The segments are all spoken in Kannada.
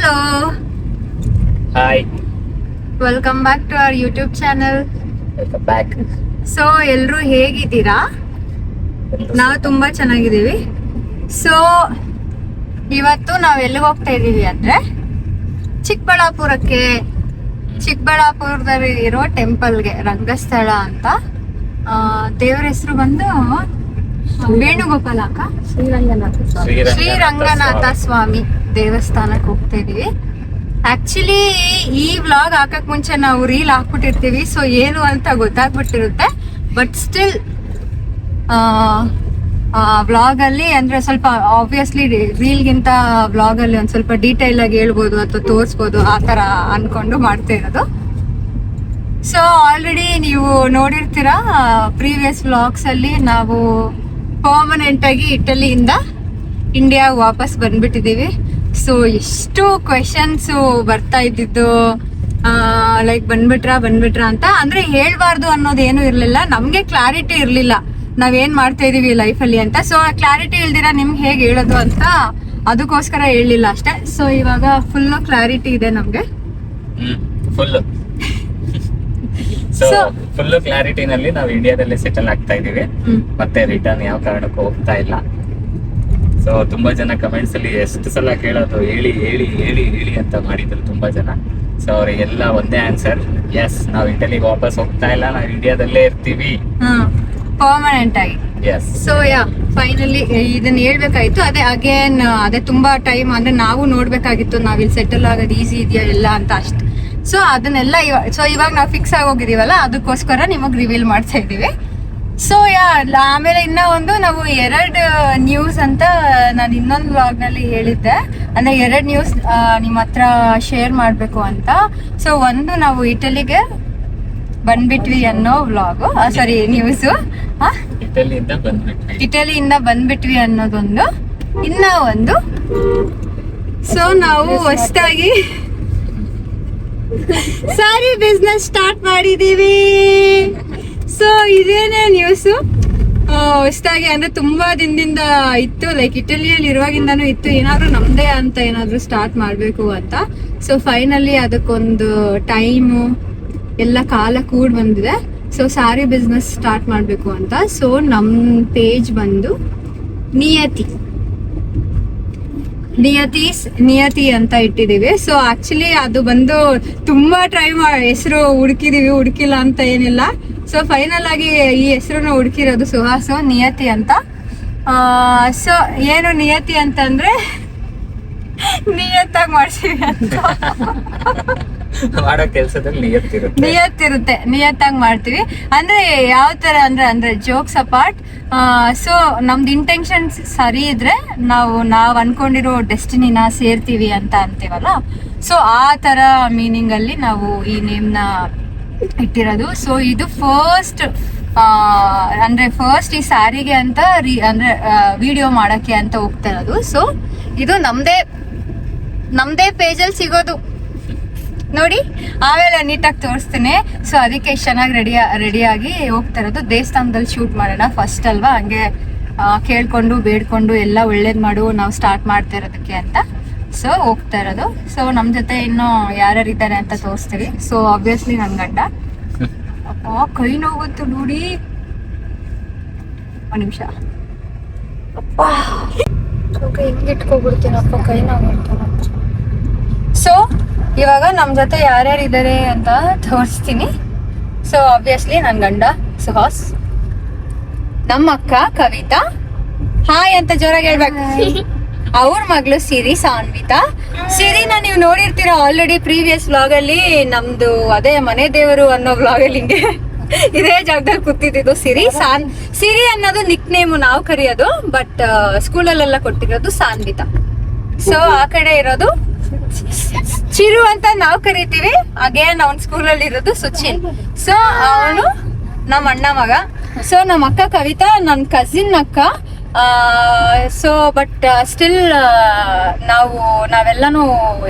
Hello. Hi. Welcome back to our YouTube channel. Welcome back. So ಎಲ್ಲರೂ ಹೇಗಿದ್ದೀರಾ? ನಾವು ತುಂಬಾ ಚೆನ್ನಾಗಿದ್ದೀವಿ. ಸೊ ಇವತ್ತು ನಾವು ಎಲ್ಲಿಗೆ ಹೋಗ್ತಾ ಇದ್ದೀವಿ ಅಂದ್ರೆ ಚಿಕ್ಕಬಳ್ಳಾಪುರದಲ್ಲಿ ಇರೋ ಟೆಂಪಲ್ಗೆ, ರಂಗಸ್ಥಳ ಅಂತ. ದೇವರ ಹೆಸರು ಬಂದು ವೇಣುಗೋಪಾಲ ಅಕ್ಕ, ಶ್ರೀರಂಗನಾಥ ಸ್ವಾಮಿ ದೇವಸ್ಥಾನಕ್ಕೆ ಹೋಗ್ತಾ ಇದೀವಿ. ಆಕ್ಚುಲಿ ಈ ವ್ಲಾಗ್ ಹಾಕಕ್ ಮುಂಚೆ ನಾವು ರೀಲ್ ಹಾಕ್ಬಿಟ್ಟಿರ್ತೀವಿ, ಸೊ ಏನು ಅಂತ ಗೊತ್ತಾಗ್ಬಿಟ್ಟಿರುತ್ತೆ. ಬಟ್ ಸ್ಟಿಲ್ ವ್ಲಾಗ್ ಅಲ್ಲಿ ಅಂದ್ರೆ ಸ್ವಲ್ಪ ಆಬ್ವಿಯಸ್ಲಿ ರೀಲ್ಗಿಂತ ವ್ಲಾಗ್ ಅಲ್ಲಿ ಒಂದ್ ಸ್ವಲ್ಪ ಡೀಟೇಲ್ ಆಗಿ ಹೇಳ್ಬೋದು ಅಥವಾ ತೋರಿಸ್ಬೋದು, ಆ ತರ ಅನ್ಕೊಂಡು ಮಾಡ್ತಾ ಇರೋದು. ಸೊ ಆಲ್ರೆಡಿ ನೀವು ನೋಡಿರ್ತೀರಾ ಪ್ರೀವಿಯಸ್ ವ್ಲಾಗ್ಸ್ ಅಲ್ಲಿ ನಾವು ಪರ್ಮನೆಂಟ್ ಆಗಿ ಇಟಲಿಯಿಂದ ಇಂಡಿಯಾ ವಾಪಸ್ ಬಂದ್ಬಿಟ್ಟಿದೀವಿ. ಸೊ ಎಷ್ಟು ಕ್ವೆಶನ್ಸ್ ಬರ್ತಾ ಇದ್ದಿದ್ದು, ಲೈಕ್ ಬಂದ್ಬಿಟ್ರಾ ಅಂತ. ಅಂದ್ರೆ ಹೇಳ್ಬಾರ್ದು ಅನ್ನೋದು ಏನು ಇರ್ಲಿಲ್ಲ, ನಮ್ಗೆ ಕ್ಲಾರಿಟಿ ಇರ್ಲಿಲ್ಲ ನಾವೇನ್ ಮಾಡ್ತಾ ಇದೀವಿ ಲೈಫಲ್ಲಿ ಅಂತ. ಸೊ ಕ್ಲಾರಿಟಿ ಇಲ್ದಿರ ನಿಮ್ಗೆ ಹೇಗೆ ಹೇಳೋದು ಅಂತ ಅದಕ್ಕೋಸ್ಕರ ಹೇಳಿಲ್ಲ ಅಷ್ಟೇ. ಸೊ ಇವಾಗ ಫುಲ್ ಕ್ಲಾರಿಟಿ ಇದೆ ನಮ್ಗೆ. ಫುಲ್ ಕ್ಲಾರಿಟಿನಲ್ಲಿ ನಾವು ಇಂಡಿಯಾದಲ್ಲೇ ಸೆಟಲ್ ಆಗ್ತಾ ಇದೀವಿ. ಮತ್ತೆ ರಿಟರ್ನ್ ಯಾವ ಕಾರಣಕ್ಕೂ ಹೋಗ್ತಾ ಇಲ್ಲ. ಸೊ ತುಂಬಾ ಜನ ಕಮೆಂಟ್ಸ್ ಅಲ್ಲಿ ಎಷ್ಟು ಸಲ ಕೇಳೋದು, ಹೇಳಿ ಹೇಳಿ ಹೇಳಿ ಹೇಳಿ ಅಂತ ಮಾಡಿದ್ರು ತುಂಬಾ ಜನ. ಸೊ ಅವರಿಗೆಲ್ಲ ಒಂದೇ ಆನ್ಸರ್, ಎಸ್, ನಾವು ಇಟಲಿಗೆ ವಾಪಸ್ ಹೋಗ್ತಾ ಇಲ್ಲ, ನಾವು ಇಂಡಿಯಾದಲ್ಲೇ ಇರ್ತೀವಿ ಪರ್ಮನೆಂಟ್ ಆಗಿ. ಸೊ ಫೈನಲಿ ಇದನ್ನ ಹೇಳ್ಬೇಕಾಯ್ತು. ಅದೇ ತುಂಬಾ ಟೈಮ್ ಅಂದ್ರೆ ನಾವು ನೋಡ್ಬೇಕಾಗಿತ್ತು ನಾವಿಲ್ಲಿ ಸೆಟಲ್ ಆಗೋದು ಈಸಿ ಇದೆಯಾ ಇಲ್ಲ ಅಂತ ಅಷ್ಟೇ. ಸೊ ಅದನ್ನೆಲ್ಲ ಇವಾಗ ನಾವು ಫಿಕ್ಸ್ ಆಗೋಗಿದೀವಲ್ಲ, ಅದಕ್ಕೋಸ್ಕರ ನಿಮಗ್ ರಿವೀಲ್ ಮಾಡ್ತಾ ಇದೀವಿ. ಸೊ ಆಮೇಲೆ ಇನ್ನ ಒಂದು ನಾವು 2 ನ್ಯೂಸ್ ಅಂತ ನಾನು ಇನ್ನೊಂದು ವ್ಲಾಗ್ ನಲ್ಲಿ ಹೇಳಿದ್ದೆ, ಅಂದ್ರೆ 2 ನ್ಯೂಸ್ ನಿಮ್ಮ ಹತ್ರ ಶೇರ್ ಮಾಡ್ಬೇಕು ಅಂತ. ಸೊ ಒಂದು ನಾವು ಇಟಲಿಗೆ ಬಂದ್ಬಿಟ್ವಿ ಅನ್ನೋ ವ್ಲಾಗ್, ಸಾರಿ ನ್ಯೂಸ್, ಇಟಲಿಯಿಂದ ಬಂದ್ಬಿಟ್ವಿ ಅನ್ನೋದೊಂದು. ಇನ್ನ ಒಂದು, ಸೊ ನಾವು ಹೊಸದಾಗಿ ಸಾರಿ ಬಿಸ್ನೆಸ್ ಸ್ಟಾರ್ಟ್ ಮಾಡಿದೀವಿ. ಸೊ ಇದೇನೇ ನ್ಯೂಸು, ಹೊಸದಾಗಿ ಅಂದ್ರೆ ತುಂಬಾ ದಿನದಿಂದ ಇತ್ತು, ಲೈಕ್ ಇಟಲಿಯಲ್ಲಿ ಇರುವಾಗಿಂದಾನು ಇತ್ತು, ಏನಾದ್ರು ನಮ್ದೇ ಅಂತ ಏನಾದ್ರು ಸ್ಟಾರ್ಟ್ ಮಾಡ್ಬೇಕು ಅಂತ. ಸೊ ಫೈನಲಿ ಅದಕ್ಕೊಂದು ಟೈಮು ಎಲ್ಲ ಕಾಲ ಕೂಡ್ ಬಂದಿದೆ. ಸೊ ಸಾರಿ ಬಿಸ್ನೆಸ್ ಸ್ಟಾರ್ಟ್ ಮಾಡ್ಬೇಕು ಅಂತ. ಸೊ ನಮ್ ಪೇಜ್ ಬಂದು ನಿಯತಿ ಅಂತ ಇಟ್ಟಿದೀವಿ. ಸೊ ಆಕ್ಚುಲಿ ಅದು ಬಂದು ತುಂಬಾ ಟ್ರೈ ಹೆಸರು ಹುಡುಕಿಲ್ಲ ಅಂತ ಏನಿಲ್ಲ. ಸೊ ಫೈನಲ್ ಆಗಿ ಈ ಹೆಸರನ್ನ ಹುಡುಕಿರೋದು ಸುಹಾಸು, ನಿಯತಿ ಅಂತ. ಸೊ ಏನು ನಿಯತಿ ಅಂತಂದ್ರೆ ನಿಯತ್ತಾಗಿ ಮಾಡ್ತೀವಿ ಅಂತ. ಮಾಡೋ ಕೆಲಸದಲ್ಲಿ ನಿಯತ್ತಾಗಿ ಮಾಡ್ತೀವಿ. ಅಂದ್ರೆ ಯಾವ ತರ ಅಂದ್ರೆ ಜೋಕ್ಸ್ ಅಪಾರ್ಟ್. ಸೊ ನಮ್ದು ಇಂಟೆನ್ಷನ್ಸ್ ಸರಿ ಇದ್ರೆ ನಾವ್ ಅನ್ಕೊಂಡಿರೋ ಡೆಸ್ಟಿನಿನ ಸೇರ್ತೀವಿ ಅಂತ ಅಂತೀವಲ್ಲ. ಸೊ ಆ ತರ ಮೀನಿಂಗ್ ಅಲ್ಲಿ ನಾವು ಈ ನೇಮ್ ನ ಇಟ್ಟಿರೋದು. ಸೊ ಇದು ಫಸ್ಟ್ ಈ ಸ್ಯಾರಿಗೆ ಅಂತ ಅಂದ್ರೆ ವಿಡಿಯೋ ಮಾಡಕ್ಕೆ ಅಂತ ಹೋಗ್ತಾ ಇರೋದು. ಸೊ ಇದು ನಮ್ದೇ ಪೇಜಲ್ಲಿ ಸಿಗೋದು ನೋಡಿ, ಆಮೇಲೆ ನೀಟಾಗಿ ತೋರಿಸ್ತೀನಿ. ಸೊ ಅದಕ್ಕೆ ಇಷ್ಟು ಚೆನ್ನಾಗಿ ರೆಡಿಯಾಗಿ ಹೋಗ್ತಾ ಇರೋದು. ದೇವಸ್ಥಾನದಲ್ಲಿ ಶೂಟ್ ಮಾಡೋಣ ಫಸ್ಟ್ ಅಲ್ವಾ, ಹಂಗೆ ಕೇಳ್ಕೊಂಡು ಬೇಡ್ಕೊಂಡು ಎಲ್ಲ ಒಳ್ಳೇದ್ ಮಾಡು ನಾವು ಸ್ಟಾರ್ಟ್ ಮಾಡ್ತಾ ಇರೋದಕ್ಕೆ ಅಂತ. ಸೊ ಹೋಗ್ತಾ ಇರೋದು. ಸೊ ನಮ್ ಜೊತೆ ಇನ್ನು ಯಾರ್ಯಾರು ಇದ್ದಾರೆ ಅಂತ ತೋರಿಸ್ತೀವಿ. ಸೊ ಆಬ್ವಿಯಸ್ಲಿ ನನ್ ಗಂಡ. ಅಪ್ಪ ಕೈ ನೋವುತ್ತು ನೋಡಿ, ಒಂದ್ ನಿಮಿಷ. ಅಪ್ಪ ಹಿಂಗೆ ಇಟ್ಕೊಬಿಡ್ತೀನಪ್ಪ, ಕೈ ನೋವು. ಸೊ ಇವಾಗ ನಮ್ ಜೊತೆ ಯಾರ್ಯಾರು ಇದ್ದಾರೆ ಅಂತ ತೋರಿಸ್ತೀನಿ. ಸೊ ಆಬ್ವಿಯಸ್ಲಿ ನನ್ ಗಂಡ ಸುಹಾಸ್, ನಮ್ಮ ಅಕ್ಕ ಕವಿತಾ, ಹಾಯ್ ಅಂತ ಜೋರಾಗಿ ಹೇಳ್ಬೇಕು. ಅವ್ರ ಮಗಳು ಸಿರಿ, ಸಾನ್ವಿತಾ. ಸಿರಿನ ನೀವು ನೋಡಿರ್ತೀರಾ ಆಲ್ರೆಡಿ ಪ್ರೀವಿಯಸ್ ವ್ಲಾಗ್ ಅಲ್ಲಿ, ನಮ್ದು ಅದೇ ಮನೆ ದೇವರು ಅನ್ನೋ ವ್ಲಾಗ್ ಅಲ್ಲಿ ಹಿಂಗೆ ಇದೇ ಜಾಗದಲ್ಲಿ ಕೂತಿದ್ದು. ಸಿರಿ ಅನ್ನೋದು ನಿಕ್ ನೇಮು ನಾವು ಕರೆಯೋದು, ಬಟ್ ಸ್ಕೂಲಲ್ಲೆಲ್ಲ ಕೊಟ್ಟಿರೋದು ಸಾನ್ವಿತಾ. ಸೊ ಆ ಕಡೆ ಇರೋದು ಚಿರು ಅಂತ ನಾವು ಕರಿತೀವಿ. ಅಗೇನ್ ಅವ್ನ ಸ್ಕೂಲಲ್ಲಿ ಇರೋದು ಸುಚಿನ್. ಸೊ ಅವನು ನಮ್ಮ ಅಣ್ಣ ಮಗ. ಸೊ ನಮ್ಮ ಅಕ್ಕ ಕವಿತಾ ನನ್ನ ಕಸಿನ್ ಅಕ್ಕ. ಸೊ ಬಟ್ ಸ್ಟಿಲ್ ನಾವೆಲ್ಲಾನು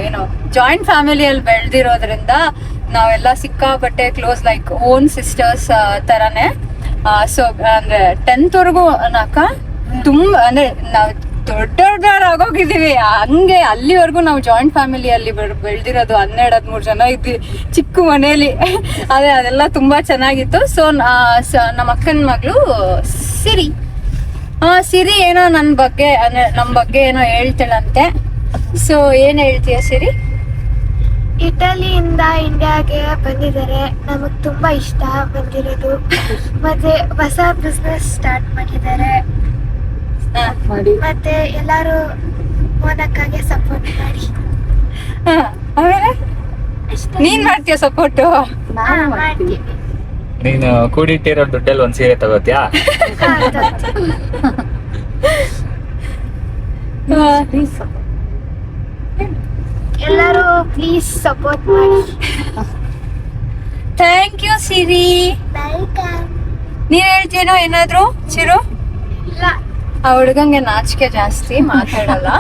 ಏನು ಜಾಯಿಂಟ್ ಫ್ಯಾಮಿಲಿಯಲ್ಲಿ ಬೆಳೆದಿರೋದ್ರಿಂದ ನಾವೆಲ್ಲ ಸಿಕ್ಕಾಪಟ್ಟೆ ಕ್ಲೋಸ್, ಲೈಕ್ ಓನ್ ಸಿಸ್ಟರ್ಸ್ ತರಾನೇ. ಸೊ ಅಂದ್ರೆ 10th ವರೆಗೂ ಅಕ್ಕ ತುಂಬಾ ಅಂದ್ರೆ ನಾವ್ ದೊಡ್ಡವರಾಗೋಗಿದ್ದೀವಿ. ಹಂಗೆ ಅಲ್ಲಿವರೆಗೂ ನಾವು ಜಾಯಿಂಟ್ ಫ್ಯಾಮಿಲಿಯಲ್ಲಿ ಬೆಳೆದಿರೋದು 12-13 ಜನ ಇದ್ವಿ ಚಿಕ್ಕ ಮನೆಯಲ್ಲಿ. ಅದೆಲ್ಲ ತುಂಬಾ ಚೆನ್ನಾಗಿತ್ತು. ಸೊ ನಮ್ಮ ಅಕ್ಕನ ಮಗಳು ಸಿರಿ ಏನೋ ನನ್ನ ಬಗ್ಗೆ ಅಂದ್ರೆ ನಮ್ಮ ಬಗ್ಗೆ ಏನೋ ಹೇಳ್ತಾಳಂತೆ. ಸೊ ಏನ್ ಹೇಳ್ತೀಯ ಸಿರಿ? ಇಟಲಿಯಿಂದ ಇಂಡಿಯಾಗೆ ಬಂದಿದ್ದಾರೆ, ನಮಗ್ ತುಂಬಾ ಇಷ್ಟ ಬಂದಿರೋದು. ಮತ್ತೆ ಹೊಸ ಬಿಸ್ನೆಸ್ ಸ್ಟಾರ್ಟ್ ಮಾಡಿದ್ದಾರೆ. ಮತ್ತೆ ಎಲ್ಲಾರು ಮೋನಕ್ಕಾಗೆ ಸಪೋರ್ಟ್ ಮಾಡಿ. ಆಮೇಲೆ ನೀನ್ ಮಾಡ್ತೀಯ ಸಪೋರ್ಟು? ಮಾಡ್ತೀವಿ. ನೀನು ಕೂಡಿಟ್ಟಿರೋ ದುಡ್ಡಲ್ಲಿ ಒಂದ್ ಸೀರೆ ತಗೋತ್ಯಾ? ಎಲ್ಲರೂ ಪ್ಲೀಸ್ ಸಪೋರ್ಟ್ ಮಾಡಿ. Thank you Siri. ವೆಲ್ಕಮ್. ನೀನ್ ಹೇಳ್ತೀನೋ ಏನಾದ್ರು ಚಿರು? ಇಲ್ಲ, ಆ ಹುಡುಗಂಗೆ ನಾಚಿಕೆ ಜಾಸ್ತಿ, ಮಾತಾಡಲ್ಲ.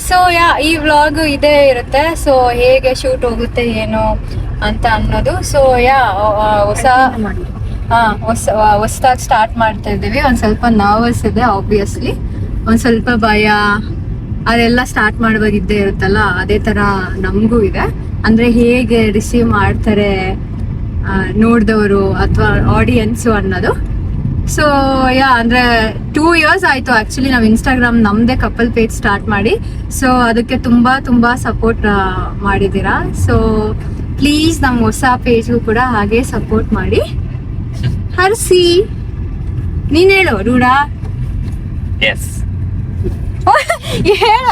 ಸೊ ಈ ವ್ಲಾಗ್ ಇದೇ ಇರುತ್ತೆ. ಸೊ ಹೇಗೆ ಶೂಟ್ ಹೋಗುತ್ತೆ ಏನು ಅಂತ ಅನ್ನೋದು. ಸೊ ಹೊಸದಾಗಿ ಸ್ಟಾರ್ಟ್ ಮಾಡ್ತಾ ಇದ್ದೀವಿ. ಒಂದ್ ಸ್ವಲ್ಪ ನರ್ವಸ್ ಇದೆ ಆಬ್ವಿಯಸ್ಲಿ, ಒಂದ್ ಸ್ವಲ್ಪ ಭಯ ಅದೆಲ್ಲ ಸ್ಟಾರ್ಟ್ ಮಾಡುವಾಗ ಇದ್ದೇ ಇರುತ್ತಲ್ಲ, ಅದೇ ತರ ನಮಗೂ ಇದೆ. ಅಂದ್ರೆ ಹೇಗೆ ರಿಸೀವ್ ಮಾಡ್ತಾರೆ ನೋಡಿದವರು ಅಥವಾ ಆಡಿಯನ್ಸು ಅನ್ನೋದು. ಸೊ ಅಂದ್ರೆ 2 years ಆಯ್ತು ಆಕ್ಚುಲಿ ನಾವು ಇನ್ಸ್ಟಾಗ್ರಾಮ್ ನಮ್ದೇ ಕಪಲ್ ಪೇಜ್ ಸ್ಟಾರ್ಟ್ ಮಾಡಿ. ಸೊ ಅದಕ್ಕೆ ತುಂಬಾ ಸಪೋರ್ಟ್ ಮಾಡಿದ್ದೀರಾ. ಸೊ ಪ್ಲೀಸ್ ನಮ್ಮ ಹೊಸ ಪೇಜ್ಗೂ ಕೂಡ ಹಾಗೆ ಸಪೋರ್ಟ್ ಮಾಡಿ. ಹರ್ಸಿ ನೀನ್ ಹೇಳು ರೂಢಾ. ಎಸ್, ಹೇಳ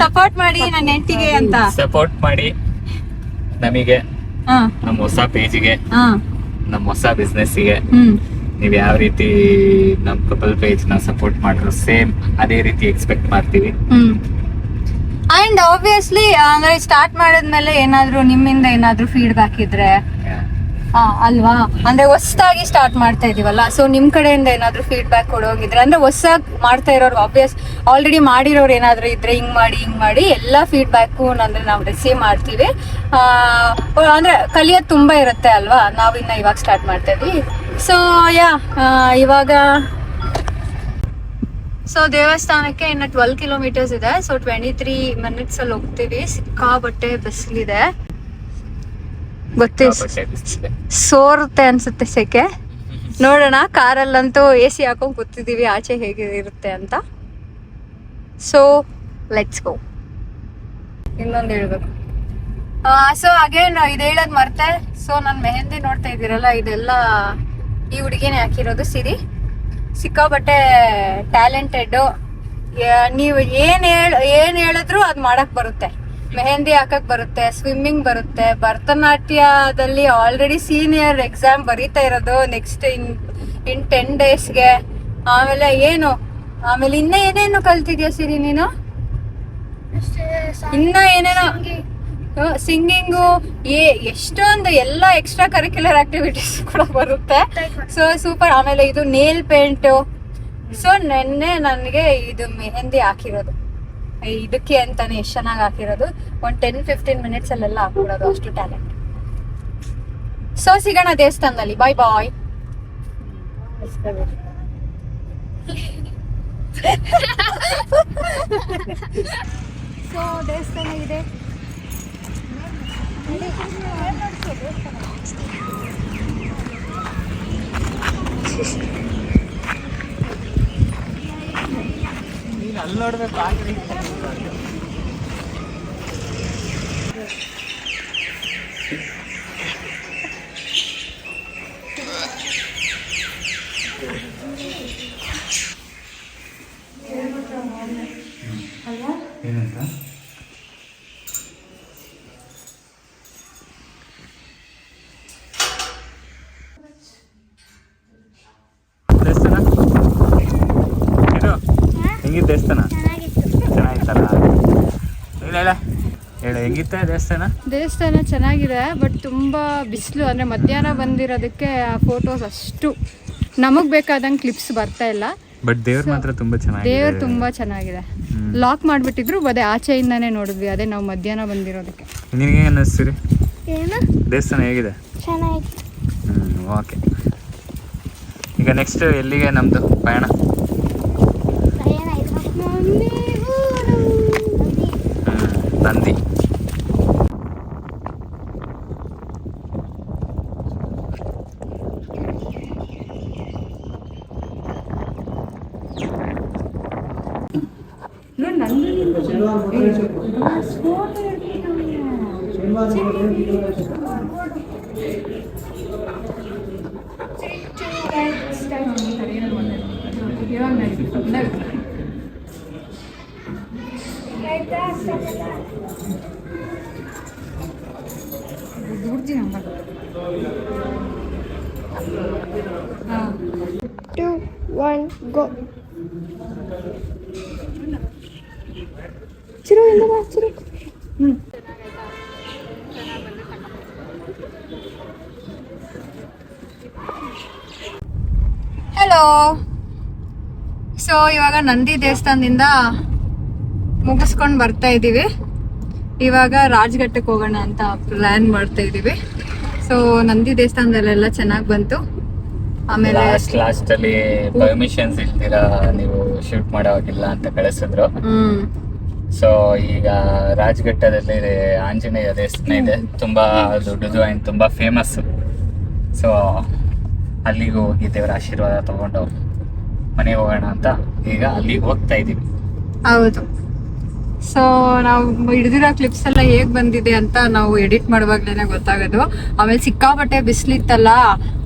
ಸಪೋರ್ಟ್ ಮಾಡಿ ನನ್ನ ಹೆಂಡತಿಗೆ ಅಂತ. ಸಪೋರ್ಟ್ ಮಾಡಿ ನಮಗೆ, ಹಾ ನಮ್ಮ ಹೊಸ ಪೇಜಿಗೆ, ಹಾ ನಮ್ಮ ಹೊಸ ಬಿಸ್ನೆಸ್ಸಿಗೆ. ನೀವ್ ಯಾವ ರೀತಿ ನಮ್ ಕಪಲ್ ಪೇಜ್ ನ ಸಪೋರ್ಟ್ ಮಾಡಿದ್ರು ಸೇಮ್ ಅದೇ ರೀತಿ ಎಕ್ಸ್ಪೆಕ್ಟ್ ಮಾಡ್ತೀವಿ. ಅಂಡ್ ಆಬ್ವಿಯಸ್ಲಿ ಅಂದ್ರೆ ಸ್ಟಾರ್ಟ್ ಮಾಡಿದ್ಮೇಲೆ ಏನಾದ್ರು ನಿಮ್ಮಿಂದ ಏನಾದ್ರು ಫೀಡ್ಬ್ಯಾಕ್ ಇದ್ರೆ ಅಲ್ವಾ, ಅಂದ್ರೆ ಹೊಸದಾಗಿ ಸ್ಟಾರ್ಟ್ ಮಾಡ್ತಾ ಇದೀವಲ್ಲ, ಸೊ ನಿಮ್ ಕಡೆಯಿಂದ ಏನಾದ್ರು ಫೀಡ್ಬ್ಯಾಕ್ ಕೊಡೋಗಿದ್ರೆ, ಅಂದ್ರೆ ಹೊಸದಾಗಿ ಮಾಡ್ತಾ ಇರೋರು ಆಲ್ರೆಡಿ ಮಾಡಿರೋರು ಏನಾದ್ರು ಇದ್ರೆ ಹಿಂಗ್ ಮಾಡಿ ಎಲ್ಲ ಫೀಡ್ಬ್ಯಾಕು ಅಂದ್ರೆ ನಾವು ರಿಸೀವ್ ಮಾಡ್ತೀವಿ. ಅಂದ್ರೆ ಕಲಿಯೋದು ತುಂಬಾ ಇರುತ್ತೆ ಅಲ್ವಾ, ನಾವಿನ್ನ ಇವಾಗ ಸ್ಟಾರ್ಟ್ ಮಾಡ್ತಾ ಇದ್ವಿ. ಸೊ ಇವಾಗ ದೇವಸ್ಥಾನಕ್ಕೆ ಇನ್ನು 12 kilometers ಇದೆ. ಸೊ 23 minutes ಅಲ್ಲಿ ಹೋಗ್ತೀವಿ. ಸಿಕ್ಕಾಬಟ್ಟೆ ಬಿಸಿಲಿದೆ, ಸೋರುತ್ತೆ ಅನ್ಸುತ್ತೆ ಸೆಕೆ. ನೋಡೋಣ, ಕಾರಲ್ಲಂತೂ AC ಹಾಕೊಂಡ್ ಕೂತಿದೀವಿ, ಆಚೆ ಹೇಗೆ ಇರುತ್ತೆ ಅಂತ. So let's go. ಇನ್ನೊಂದು ಹೇಳ್ಬೇಕು. ಸೊ ಅಗೇನ್ ಇದು ಹೇಳೋದ್ ಮರ್ತೆ. ಸೊ ನನ್ ಮೆಹಂದಿ ನೋಡ್ತಾ ಇದ್ದೀರಲ್ಲ, ಇದೆಲ್ಲ ಈ ಹುಡುಗಿನೇ ಹಾಕಿರೋದು ಸಿರಿ. ಸಿಕ್ಕಾಬಟ್ಟೆ ಟ್ಯಾಲೆಂಟೆಡ್. ನೀವು ಏನ್ ಹೇಳಿದ್ರು ಅದ್ ಮಾಡಕ್ ಬರುತ್ತೆ. ಮೆಹಂದಿ ಹಾಕಕ್ ಬರುತ್ತೆ, ಸ್ವಿಮ್ಮಿಂಗ್ ಬರುತ್ತೆ, ಭರತನಾಟ್ಯದಲ್ಲಿ ಆಲ್ರೆಡಿ ಸೀನಿಯರ್ ಎಕ್ಸಾಮ್ ಬರೀತಾ ಇರೋದು ನೆಕ್ಸ್ಟ್ ಇನ್ 10 daysಗೆ. ಆಮೇಲೆ ಇನ್ನ ಏನೇನು ಕಲ್ತಿದ್ಯಾ ಸಿರಿ ನೀನು? ಇನ್ನ ಏನೇನೋ ಸಿಂಗಿಂಗು, ಎಷ್ಟೊಂದು ಎಲ್ಲ ಎಕ್ಸ್ಟ್ರಾ ಕರಿಕ್ಯುಲರ್ ಆಕ್ಟಿವಿಟೀಸ್ ಕೂಡ ಬರುತ್ತೆ. So super. ಆಮೇಲೆ ಇದು ನೇಲ್ ಪೇಂಟ್. ಸೊ ನೆನ್ನೆ ನನಗೆ ಇದು ಮೆಹಂದಿ ಹಾಕಿರೋದು ಇದಕ್ಕೆ ಅಂತಾನೆ ಎಷ್ಟು ಚೆನ್ನಾಗಿ ಹಾಕಿರೋದು. ಒಂದು 10-15 minutes ಅಲ್ಲೆಲ್ಲ ಹಾಕ್ಬಿಡೋದು, ಅಷ್ಟು ಟ್ಯಾಲೆಂಟ್. ಸೊ ಸಿಗೋಣ ದೇವಸ್ಥಾನದಲ್ಲಿ. ಬಾಯ್ ಬಾಯ್. ಸೊ ದೇವಸ್ಥಾನ ಇದೆ. ಅಲ್ಲಿ ನೋಡ್ಬೇಕು. ಏನಂತ ದೇವಸ್ಥಾನ ಹೆಂಗಿತ್ತು? ದೇವಸ್ಥಾನ ಚೆನ್ನಾಗಿತ್ತಲ್ಲ? ಹೇಳ ಹೆಂಗಿತ್ತ ದೇವಸ್ಥಾನ? ದೇವಸ್ಥಾನ ಚೆನ್ನಾಗಿದೆ, ಬಟ್ ತುಂಬಾ ಬಿಸಿಲು. ಅಂದ್ರೆ ಮಧ್ಯಾಹ್ನ ಬಂದಿರೋದಕ್ಕೆ ಆ ಫೋಟೋಸ್ ಅಷ್ಟು ನಮಗ್ ಬೇಕಾದಂಗೆ ಕ್ಲಿಪ್ಸ್ ಬರ್ತಾ ಇಲ್ಲ. ಬಟ್ ದೇವ್ರು ಮಾತ್ರ ತುಂಬಾ ಚೆನ್ನಾಗಿದೆ. ದೇವ್ರು ತುಂಬಾ ಚೆನ್ನಾಗಿದೆ. ಲಾಕ್ ಮಾಡ್ಬಿಟ್ಟಿದ್ರು, ಅದೇ ಆಚೆಯಿಂದಾನೇ ನೋಡಿದ್ವಿ. ಅದೇ ನಾವು ಮಧ್ಯಾಹ್ನ ಬಂದಿರೋದಕ್ಕೆ. ನಿನಗೆ ಅನ್ನಿಸ್ತೀರಿ ಏನು ದೇವಸ್ಥಾನ ಹೇಗಿದೆ? ಚೆನ್ನಾಗಿತ್ತು. ಓಕೆ. ಈಗ ನೆಕ್ಸ್ಟ್ ಎಲ್ಲಿಗೆ ನಮ್ದು ಪಯಣ? ಪ್ರಯಾಣ Nandi. Two, one, go. Chiru ಇಂದ ಬಾ ಚಿರು. ಹಲೋ. ಸೊ ಇವಾಗ ನಂದಿ ದೇವಸ್ಥಾನದಿಂದ ಮುಗಿಸ್ಕೊಂಡು ಬರ್ತಾ ಇದ್ದೀವಿ. ಇವಾಗ ರಾಜ್ಘಟ್ಟಕ್ಕೆ ಹೋಗೋಣ ಅಂತ ಪ್ಲಾನ್ ಮಾಡ್ತಾ ಇದ್ದೀವಿ. ಸೊ ನಂದಿ ದೇವಸ್ಥಾನದಲ್ಲೆಲ್ಲ ಚೆನ್ನಾಗಿ ಬಂತು. ಆಮೇಲೆ ಲಾಸ್ಟ್ ಅಲ್ಲಿ ಪರ್ಮಿಷನ್ಸ್ ಇಲ್ದಿರಾ ನೀವು ಶೂಟ್ ಮಾಡೋವಾಗಿಲ್ಲ ಅಂತ ಕಳಿಸಿದ್ರು. ಸೊ ಈಗ ರಾಜ್ಘಟ್ಟದಲ್ಲಿ ಆಂಜನೇಯ ದೇವಸ್ಥಾನ ಇದೆ, ತುಂಬಾ ದೊಡ್ಡದು ಅಂಡ್ ತುಂಬಾ ಫೇಮಸ್. ಸೊ ಅಲ್ಲಿಗೆ ಹೋಗಿ ದೇವರ ಆಶೀರ್ವಾದ ತಗೊಂಡು ಮನೆಗೆ ಹೋಗೋಣ ಅಂತ ಈಗ ಅಲ್ಲಿಗೆ ಹೋಗ್ತಾ ಇದೀವಿ. ಹೌದು. ಸೊ ನಾವು ಹಿಡಿದಿರೋ ಕ್ಲಿಪ್ಸ್ ಎಲ್ಲ ಹೇಗ್ ಬಂದಿದೆ ಅಂತ ನಾವು ಎಡಿಟ್ ಮಾಡುವಾಗ್ಲೇನೆ ಗೊತ್ತಾಗೋದು. ಆಮೇಲೆ ಸಿಕ್ಕಾಪಟ್ಟೆ ಬಿಸಿಲಿತ್ತಲ್ಲ,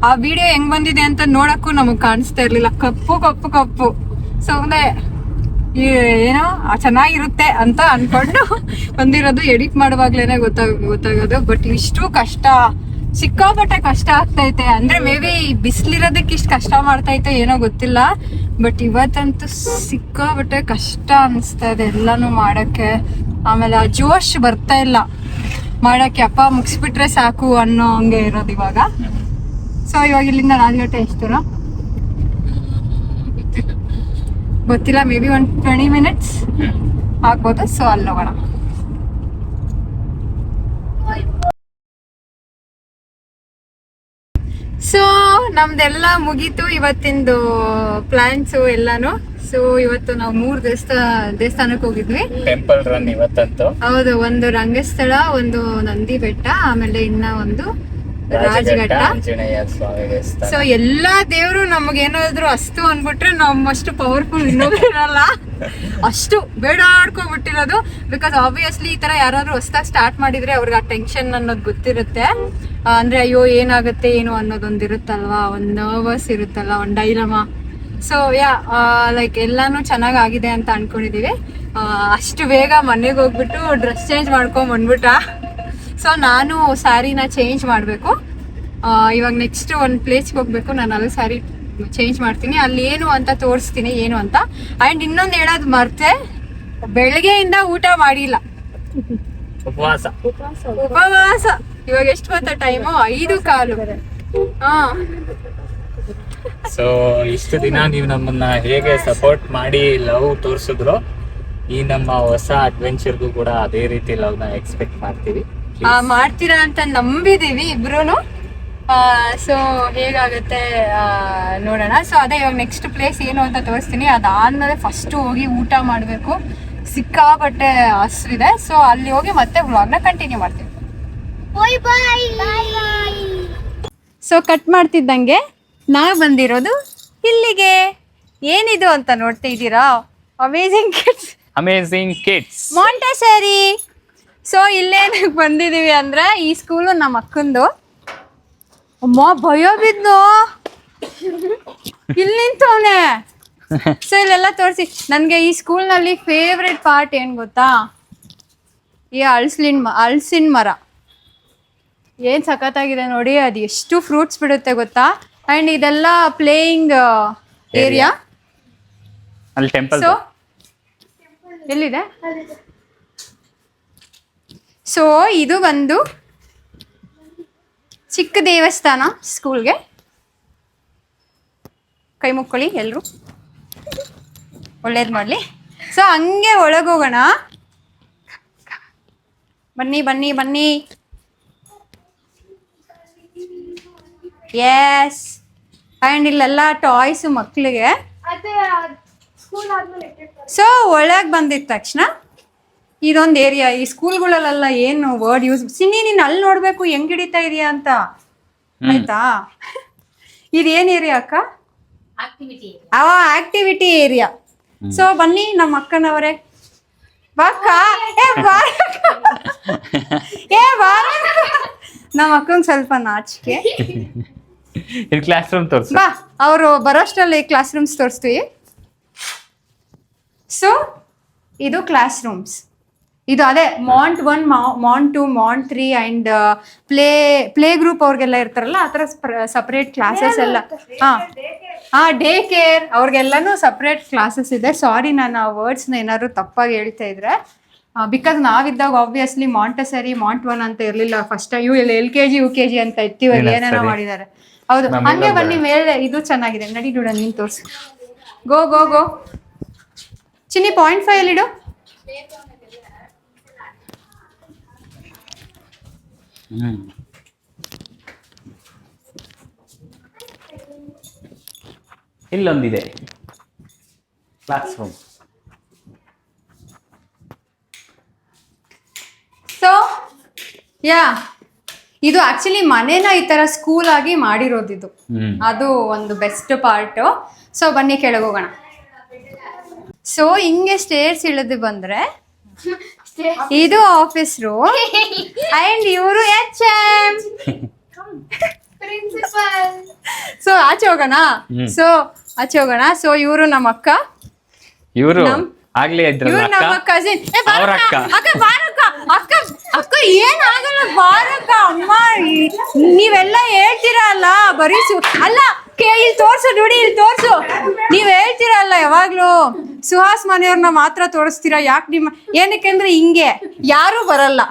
ಆ ವಿಡಿಯೋ ಹೆಂಗ್ ಬಂದಿದೆ ಅಂತ ನೋಡಕ್ಕೂ ನಮಗ್ ಕಾಣಿಸ್ತಾ ಇರ್ಲಿಲ್ಲ. ಕಪ್ಪು ಕಪ್ಪು ಕಪ್ಪು. ಸೊ ಏನೋ ಚೆನ್ನಾಗಿರುತ್ತೆ ಅಂತ ಅನ್ಕೊಂಡು ಬಂದಿರೋದು. ಎಡಿಟ್ ಮಾಡುವಾಗ್ಲೇನೆ ಗೊತ್ತಾಗೋದು. ಬಟ್ ಇಷ್ಟು ಕಷ್ಟ, ಸಿಕ್ಕಾಪಟ್ಟೆ ಕಷ್ಟ ಆಗ್ತೈತೆ. ಅಂದ್ರೆ ಮೇ ಬಿ ಬಿಸಿಲಿರೋದಕ್ಕೆ ಇಷ್ಟು ಕಷ್ಟ ಮಾಡ್ತೈತೆ ಏನೋ ಗೊತ್ತಿಲ್ಲ. ಬಟ್ ಇವತ್ತಂತೂ ಸಿಕ್ಕಾಪಟ್ಟೆ ಕಷ್ಟ ಅನಿಸ್ತಾ ಇದೆ ಎಲ್ಲಾನು ಮಾಡಕ್ಕೆ. ಆಮೇಲೆ ಆ ಜೋಶ್ ಬರ್ತಾ ಇಲ್ಲ ಮಾಡಕ್ಕೆ. ಅಪ್ಪ ಮುಗಿಸ್ಬಿಟ್ರೆ ಸಾಕು ಅನ್ನೋ ಹಂಗೆ ಇರೋದು ಇವಾಗ. ಸೊ ಇವಾಗ ಇಲ್ಲಿಂದ ರಾಜ್ಘಾಟ ಎಷ್ಟು ದೂರ ಗೊತ್ತಿಲ್ಲ. ಮೇ ಬಿ ಒಂದು 20 minutes ಆಗ್ಬೋದು. ಸೊ ಅಲ್ಲಿ ಹೋಗೋಣ. ಸೊ ನಮ್ದೆಲ್ಲ ಮುಗೀತು ಇವತ್ತಿಂದು ಪ್ಲಾನ್ಸು ಎಲ್ಲಾನು. ಸೊ ಇವತ್ತು ನಾವು 3 ದೇವಸ್ಥಾನಕ್ಕೆ ಹೋಗಿದ್ವಿ. ಟೆಂಪಲ್ ರನ್ ಇವತ್ತಂತೂ. ಹೌದು, ಒಂದು ರಂಗಸ್ಥಳ, ಒಂದು ನಂದಿ ಬೆಟ್ಟ, ಆಮೇಲೆ ಇನ್ನ ಒಂದು ರಾಜ್ಘಟ್ಟ. ಆಂಜನೇಯ ಸ್ವಾಮಿ ದೇವಸ್ಥಾನ. ಸೊ ಎಲ್ಲಾ ದೇವ್ರು ನಮಗೇನಾದ್ರು ಅಷ್ಟು ಅನ್ಬಿಟ್ರೆ ನಮ್ಮಷ್ಟು ಪವರ್ಫುಲ್ ಇನ್ನೊಬ್ರು ಇರಲ್ಲ. ಅಷ್ಟು ಬೇಡಾಡ್ಕೊಂಡ್ಬಿಟ್ಟಿರೋದು. ಬಿಕಾಸ್ ಆಬ್ವಿಯಸ್ಲಿ ಈ ತರ ಯಾರಾದ್ರೂ ಹೊಸದಾಗಿ ಸ್ಟಾರ್ಟ್ ಮಾಡಿದ್ರೆ ಅವ್ರಿಗೆ ಆ ಟೆನ್ಷನ್ ಅನ್ನೋದು ಗೊತ್ತಿರುತ್ತೆ. ಅಂದ್ರೆ ಅಯ್ಯೋ ಏನಾಗುತ್ತೆ ಏನು ಅನ್ನೋದೊಂದು ಇರುತ್ತಲ್ವಾ, ಒಂದು ನರ್ವಸ್ ಇರುತ್ತಲ್ಲ, ಒಂದು ಡೈಲಮಾ. ಸೊ ಲೈಕ್ ಎಲ್ಲಾನು ಚೆನ್ನಾಗಿದೆ ಅಂತ ಅನ್ಕೊಂಡಿದೀವಿ. ಅಷ್ಟು ಬೇಗ ಮನೆಗೆ ಹೋಗ್ಬಿಟ್ಟು ಡ್ರೆಸ್ ಚೇಂಜ್ ಮಾಡ್ಕೊಂಡ್ ಬಂದ್ಬಿಟ್ಟ. ಸೊ ನಾನು ಸ್ಯಾರಿನ ಚೇಂಜ್ ಮಾಡಬೇಕು. ಇವಾಗ ನೆಕ್ಸ್ಟ್ ಒಂದು ಪ್ಲೇಸ್ಗೆ ಹೋಗ್ಬೇಕು. ನಾನು ಅಲ್ಲಿ ಸ್ಯಾರಿ ಚೇಂಜ್ ಮಾಡ್ತೀನಿ, ಅಲ್ಲಿ ಏನು ಅಂತ ತೋರಿಸ್ತೀನಿ ಏನು ಅಂತ. ಆ್ಯಂಡ್ ಇನ್ನೊಂದು ಹೇಳೋದು ಮರ್ತೆ, ಬೆಳಗ್ಗೆಯಿಂದ ಊಟ ಮಾಡಿಲ್ಲ, ಉಪವಾಸ. ಇವಾಗ ಎಷ್ಟು ಗೊತ್ತಾ ಟೈಮು? 5:15. ಸೊ ಇಷ್ಟು ದಿನ ನೀವು ನಮ್ಮನ್ನ ಹೇಗೆ ಸಪೋರ್ಟ್ ಮಾಡಿ ಲವ್ ತೋರಿಸಿದ್ರು, ಈ ನಮ್ಮ ಹೊಸ ಅಡ್ವೆಂಚರ್ಗೂ ಕೂಡ ಅದೇ ರೀತಿ ಲವ್ ನ ಎಕ್ಸ್ಪೆಕ್ಟ್ ಮಾಡ್ತೀವಿ. ಮಾಡ್ತೀರಾ ಅಂತ ನಂಬಿದೀವಿ ಇಬ್ರು. ಸೊ ಹೇಗಾಗುತ್ತೆ ನೋಡೋಣ. ಸೊ ಅದೇ ಇವಾಗ ನೆಕ್ಸ್ಟ್ ಪ್ಲೇಸ್ ಏನು ಅಂತ ತೋರಿಸ್ತೀನಿ. ಅದಾದ್ಮೇಲೆ ಫಸ್ಟ್ ಹೋಗಿ ಊಟ ಮಾಡಬೇಕು. ಸಿಕ್ಕಾಪಟ್ಟೆ ಹಸ್ವಿದೆ. ಸೊ ಅಲ್ಲಿ ಹೋಗಿ ಮತ್ತೆ ವ್ಲಾಗ್ನ ಕಂಟಿನ್ಯೂ ಮಾಡ್ತೀವಿ. ಸೊ ಕಟ್ ಮಾಡ್ತಿದ್ದಂಗೆ ನಾವು ಬಂದಿರೋದು ಇಲ್ಲಿಗೆ. ಏನಿದು ಅಂತ ನೋಡ್ತಾ ಇದ್ದೀರಾ? Amazing kids Montessori. ಸೊ ಇಲ್ಲೇನಕ್ಕೆ ಬಂದಿದೀವಿ ಅಂದ್ರೆ, ಈ ಸ್ಕೂಲು ನಮ್ಮ ಅಕ್ಕಂದು. ಅಮ್ಮ ಭಯ ಬಿದ್ದು ಇಲ್ಲಿ ನಿಂತವನೆ. ಸೊ ಇಲ್ಲೆಲ್ಲ ತೋರಿಸಿ. ನನಗೆ ಈ ಸ್ಕೂಲ್ನಲ್ಲಿ ಫೇವ್ರೆಟ್ ಪಾರ್ಟ್ ಏನು ಗೊತ್ತಾ? ಈ ಹಲಸಿನ ಮರ ಏನು ಸಖತ್ತಾಗಿದೆ ನೋಡಿ. ಅದು ಎಷ್ಟು ಫ್ರೂಟ್ಸ್ ಬಿಡುತ್ತೆ ಗೊತ್ತಾ? ಆ್ಯಂಡ್ ಇದೆಲ್ಲ ಪ್ಲೇಯಿಂಗ್ ಏರಿಯಾ. ಅಲ್ಲಿ ಟೆಂಪಲ್. ಸೊ ಎಲ್ಲಿದೆ? ಸೊ ಇದು ಒಂದು ಚಿಕ್ಕ ದೇವಸ್ಥಾನ ಸ್ಕೂಲ್ಗೆ. ಕೈ ಮುಕ್ಕೊಳ್ಳಿ ಎಲ್ಲರೂ, ಒಳ್ಳೇದು ಮಾಡಲಿ. ಸೊ ಹಂಗೆ ಒಳಗೋಗೋಣ. ಬನ್ನಿ ಬನ್ನಿ ಬನ್ನಿ. ಎಸ್. ಆ್ಯಂಡ್ ಇಲ್ಲೆಲ್ಲ ಟಾಯ್ಸು ಮಕ್ಕಳಿಗೆ. ಸೊ ಒಳಗೆ ಬಂದಿದ ತಕ್ಷಣ ಇದೊಂದು ಏರಿಯಾ. ಈ ಸ್ಕೂಲ್ಗಳಲ್ಲೆಲ್ಲ ಏನು ವರ್ಡ್ ಯೂಸ್ ಸಿನಿ ನೀನ್ ಅಲ್ಲಿ ನೋಡ್ಬೇಕು ಹೆಂಗ್ ಹಿಡಿತಾ ಇದೀಯಾ ಅಂತ, ಆಯ್ತಾ? ಇದೇನ್ ಏರಿಯಾ ಅಕ್ಕ? Activity area. ಸೊ ಬನ್ನಿ ನಮ್ಮ ಅಕ್ಕನವರೇ, ಬಾಕ್ಕ ನಮ್ಮ ಅಕ್ಕಂಗೆ ಸ್ವಲ್ಪ ನಾಚಿಕೆ. ಕ್ಲಾಸ್ ರೂಮ್ ತೋರಿಸು. ಬಾ, ಅವರು ಬರೋಷ್ಟರಲ್ಲಿ ಕ್ಲಾಸ್ ರೂಮ್ಸ್ ತೋರಿಸ್ತೀವಿ. ಸೊ ಇದು ಕ್ಲಾಸ್ ರೂಮ್ಸ್. ಇದು ಅದೇ month 1, month 2, month 3 and play group ಅವ್ರಿಗೆಲ್ಲ ಇರ್ತಾರಲ್ಲ ಆ ಥರ ಸಪ್ರೇಟ್ ಕ್ಲಾಸಸ್ ಎಲ್ಲ. ಡೇ ಕೇರ್ ಅವ್ರಿಗೆಲ್ಲಾನು ಸಪ್ರೇಟ್ ಕ್ಲಾಸಸ್ ಇದೆ. ಸಾರಿ, ನಾನು ಆ ವರ್ಡ್ಸ್ನ ಏನಾದ್ರು ತಪ್ಪಾಗಿ ಹೇಳ್ತಾ ಇದ್ರೆ, ಬಿಕಾಸ್ ನಾವಿದ್ದಾಗ ಆಬ್ವಿಯಸ್ಲಿ ಮಾಂಟಸರಿ ಮಾಂಟ್ 1 ಅಂತ ಇರಲಿಲ್ಲ. ಫಸ್ಟ್ LKG UKG ಅಂತ ಇರ್ತೀವಿ, ಏನೇನೋ ಮಾಡಿದ್ದಾರೆ. ಹೌದು, ಹಂಗೆ ಬನ್ನಿ ಮೇಲೆ. ಇದು ಚೆನ್ನಾಗಿದೆ, ನಡಿ ನೋಡ, ನೀನು ತೋರಿಸು. ಗೋ ಗೋ ಗೋ ಚಿನ್ನಿ, 0.5 ಅಲ್ಲಿಡು. ಇಲ್ಲೊಂದಿದೆ ಕ್ಲಾಸ್ ರೂಮ್. ಸೊ ಇದು ಆಕ್ಚುಲಿ ಮನೇನ ಈ ತರ ಸ್ಕೂಲ್ ಆಗಿ ಮಾಡಿರೋದಿದು. ಅದು ಒಂದು ಬೆಸ್ಟ್ ಪಾರ್ಟ್. ಸೊ ಬನ್ನಿ ಕೆಳಗೆ ಹೋಗೋಣ. ಸೊ ಹಿಂಗೆ ಸ್ಟೇರ್ಸ್ ಇಳಿದು ಬಂದ್ರೆ ಇದು ಆಫೀಸ್ ರೂಮ್ ಅಂಡ್ ಇವರು HM. ಸೊ ಆಚೆ ಹೋಗೋಣ. ಸೊ ಇವರು ನಮ್ಮ ಅಕ್ಕ, ಇವರು ನಮ್ಮ ಕಸಿನ್. ಅಕ್ಕ ಏನಾಗಲ್ಲ, ಬಾರಕ್ಕ. ಅಮ್ಮ ನೀವೆಲ್ಲ ಹೇಳ್ತೀರಲ್ಲ ಬರೀ ಅಲ್ಲ, ಇಲ್ಲಿ ತೋರ್ಸು ನೋಡಿ, ಇಲ್ಲಿ ತೋರ್ಸು. ನೀವ್ ಹೇಳ್ತೀರಲ್ಲ ಯಾವಾಗ್ಲೂ ಸುಹಾಸ್ ಮನೆಯವ್ರನ್ನ ಮಾತ್ರ ತೋರಿಸ್ತೀರಾ, ಯಾಕೆ ನಿಮ್ಮ ಏನಕ್ಕೆ ಅಂದ್ರೆ ಹಿಂಗೆ ಯಾರು ಬರಲ್ಲ,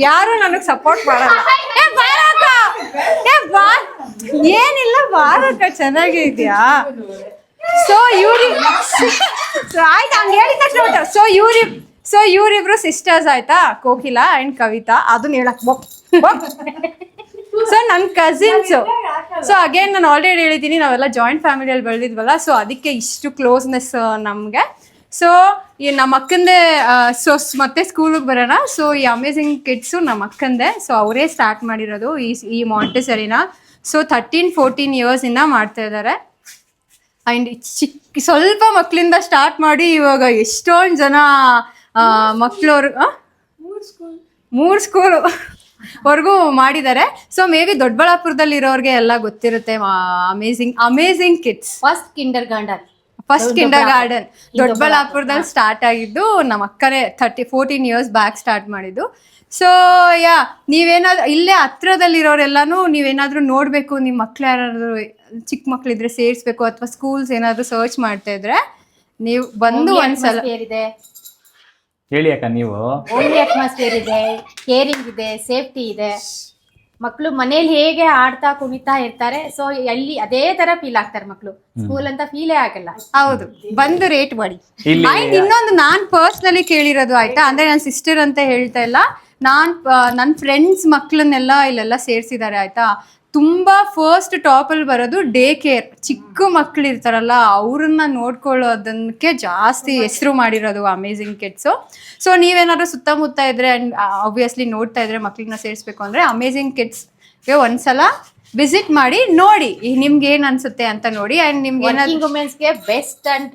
ಯಾರು ನನಗ್ ಸಪೋರ್ಟ್ ಮಾಡಲ್ಲ. ಏನಿಲ್ಲ ಬಾರಕ್ಕ, ಚೆನ್ನಾಗೇ ಇದೆಯಾ? ಸೊ ಆಯ್ತು, ಹಂಗ ಹೇಳಿದ ತಕ್ಷಣ ಸೊ ಇವ್ರಿಬ್ರು ಸಿಸ್ಟರ್ಸ್ ಆಯ್ತಾ, ಕೋಕಿಲಾ ಅಂಡ್ ಕವಿತಾ. ಅದನ್ನ ಹೇಳಕ್ ಸೊ ನನ್ನ ಕಸಿನ್ಸ್. ಸೊ ಅಗೇನ್ ನಾನು ಆಲ್ರೆಡಿ ಹೇಳಿದ್ದೀನಿ, ನಾವೆಲ್ಲ ಜಾಯಿಂಟ್ ಫ್ಯಾಮಿಲಿಯಲ್ಲಿ ಬೆಳೆದಿದ್ವಲ್ಲ, ಸೊ ಅದಕ್ಕೆ ಇಷ್ಟು ಕ್ಲೋಸ್ನೆಸ್ ನಮಗೆ. ಸೊ ಈ ನಮ್ಮ ಅಕ್ಕಂದೇ. ಸೊ ಮತ್ತೆ ಸ್ಕೂಲಿಗೆ ಬರೋಣ. ಸೊ ಈ ಅಮೇಝಿಂಗ್ ಕಿಡ್ಸು ನಮ್ಮ ಅಕ್ಕಂದೇ. ಸೊ ಅವರೇ ಸ್ಟಾರ್ಟ್ ಮಾಡಿರೋದು ಈ ಮಾಂಟೆಸರಿನ. ಸೊ 13-14 years ಇಂದ ಮಾಡ್ತಾ ಇದ್ದಾರೆ. ಆ್ಯಂಡ್ ಸ್ವಲ್ಪ ಮಕ್ಕಳಿಂದ ಸ್ಟಾರ್ಟ್ ಮಾಡಿ ಇವಾಗ ಎಷ್ಟೊಂದು ಜನ ಮಕ್ಕಳವ್ರು 3 ಸ್ಕೂಲು ವರ್ಗೂ ಮಾಡಿದ್ದಾರೆ. ಸೊ ಮೇ ಬಿ ದೊಡ್ಡಬಳ್ಳಾಪುರದಲ್ಲಿ ಇರೋರಿಗೆ ಎಲ್ಲ ಗೊತ್ತಿರುತ್ತೆ. Amazing kids first Kinder garden ದೊಡ್ಡಬಳ್ಳಾಪುರದಲ್ಲಿ ಸ್ಟಾರ್ಟ್ ಆಗಿದ್ದು. ನಮ್ಮ ಅಕ್ಕನೇ 14 years ಬ್ಯಾಕ್ ಸ್ಟಾರ್ಟ್ ಮಾಡಿದ್ದು. ಸೊ ನೀವೇನಾದ್ರೂ ಇಲ್ಲೇ ಹತ್ರದಲ್ಲಿರೋರೆಲ್ಲಾನು ನೀವೇನಾದ್ರೂ ನೋಡ್ಬೇಕು, ನಿಮ್ಮ ಮಕ್ಳು ಯಾರಾದ್ರೂ ಚಿಕ್ಕ ಮಕ್ಳಿದ್ರೆ ಸೇರಿಸ್ಬೇಕು, ಅಥವಾ ಸ್ಕೂಲ್ಸ್ ಏನಾದ್ರು ಸರ್ಚ್ ಮಾಡ್ತಾ ಇದ್ರೆ ನೀವು ಬಂದು ಒಂದ್ಸಲ. ಹೇಳಿ ಅಕ್ಕ, ನೀವು ಓನ್ಲಿ ಅಟ್ಮಾಸ್ಫಿಯರ್ ಇದೆ, ಕೇರಿಂಗ್ ಇದೆ, ಸೇಫ್ಟಿ ಇದೆ. ಮಕ್ಕಳು ಮನೇಲಿ ಹೇಗೆ ಆಡ್ತಾ ಕುಣಿತಾ ಇರ್ತಾರೆ, ಸೊ ಅಲ್ಲಿ ಅದೇ ತರ ಫೀಲ್ ಆಗ್ತಾರೆ ಮಕ್ಕಳು. ಸ್ಕೂಲ್ ಅಂತ ಫೀಲೇ ಆಗಲ್ಲ. ಹೌದು, ಬಂದು ರೇಟ್ ಮಾಡಿ. ಆಯ್ತು, ಇನ್ನೊಂದು ನಾನ್ ಪರ್ಸ್ನಲಿ ಕೇಳಿರೋದು ಆಯ್ತಾ, ಅಂದ್ರೆ ನನ್ನ ಸಿಸ್ಟರ್ ಅಂತ ಹೇಳ್ತಾ ಇಲ್ಲ, ನನ್ನ ಫ್ರೆಂಡ್ಸ್ ಮಕ್ಳನ್ನೆಲ್ಲ ಇಲ್ಲೆಲ್ಲ ಸೇರ್ಸಿದ್ದಾರೆ ಆಯ್ತಾ. ತುಂಬಾ ಫಸ್ಟ್ ಟಾಪಲ್ಲಿ ಬರೋದು ಡೇ ಕೇರ್. ಚಿಕ್ಕ ಮಕ್ಳು ಇರ್ತಾರಲ್ಲ ಅವ್ರನ್ನ ನೋಡ್ಕೊಳ್ಳೋದಕ್ಕೆ ಜಾಸ್ತಿ ಹೆಸರು ಮಾಡಿರೋದು ಅಮೇಝಿಂಗ್ ಕಿಡ್ಸು. ಸೊ ನೀವೇನಾದ್ರು ಸುತ್ತಮುತ್ತ ಇದ್ರೆ ಅಂಡ್ ಆಬ್ವಿಯಸ್ಲಿ ನೋಡ್ತಾ ಇದ್ರೆ ಮಕ್ಳನ್ನ ಸೇರಿಸ್ಬೇಕು ಅಂದ್ರೆ ಅಮೇಝಿಂಗ್ ಕಿಡ್ಸ್ಗೆ ಒಂದ್ಸಲ ವಿಸಿಟ್ ಮಾಡಿ ನೋಡಿ, ನಿಮ್ಗೆ ಏನ್ ಅನ್ಸುತ್ತೆ ಅಂತ ನೋಡಿ. ಅಂಡ್ ನಿಮ್ಗೆ ವುಮೆನ್ಸ್ಗೆ ಬೆಸ್ಟ್ ಅಂಡ್